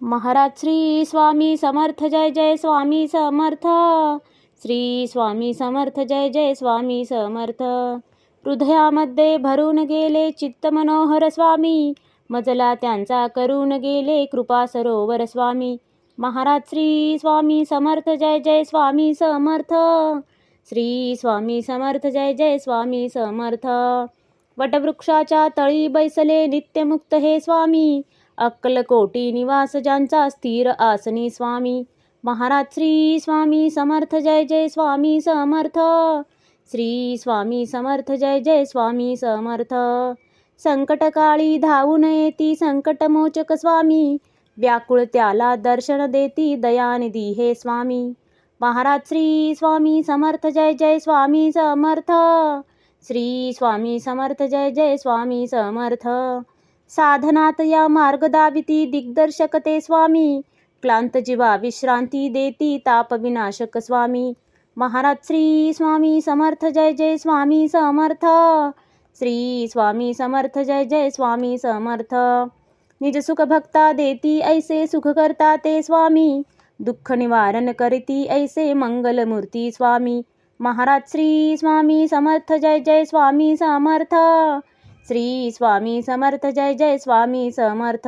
महाराज श्री स्वामी समर्थ, जय जय स्वामी समर्थ. श्री स्वामी समर्थ, जय जय स्वामी समर्थ. हृदयामध्ये भरून गेले चित्त मनोहर स्वामी, मजला त्यांचा करून गेले कृपा सरोवर स्वामी. महाराज श्री स्वामी समर्थ, जय जय स्वामी समर्थ. श्री स्वामी समर्थ, जय जय स्वामी समर्थ. वटवृक्षाच्या तळी बैसले नित्यमुक्त हे स्वामी, अक्कलकोटी निवास ज्यांचा स्थिर आसनी स्वामी. महाराज श्री स्वामी समर्थ, जय जय स्वामी समर्थ. श्री स्वामी समर्थ, जय जय स्वामी समर्थ. संकटकाळी धावून येती संकटमोचक स्वामी, व्याकुळ त्याला दर्शन देती दयानिधी हे स्वामी. महाराज श्री स्वामी समर्थ, जय जय स्वामी समर्थ. श्री स्वामी समर्थ, जय जय स्वामी समर्थ. साधनात या मार्ग दाविती दिग्दर्शक ते स्वामी, क्लांत जीवा विश्रांती देती ताप विनाशक स्वामी. महाराज श्री स्वामी समर्थ, जय जय स्वामी समर्थ. श्री स्वामी समर्थ, जय जय स्वामी समर्थ. निज सुख भक्ता देती ऐसे सुख करता ते स्वामी, दुःख निवारण करती ऐसे मंगलमूर्ती स्वामी. महाराज श्री स्वामी समर्थ, जय जय स्वामी समर्थ. श्री स्वामी समर्थ, जय जय स्वामी समर्थ.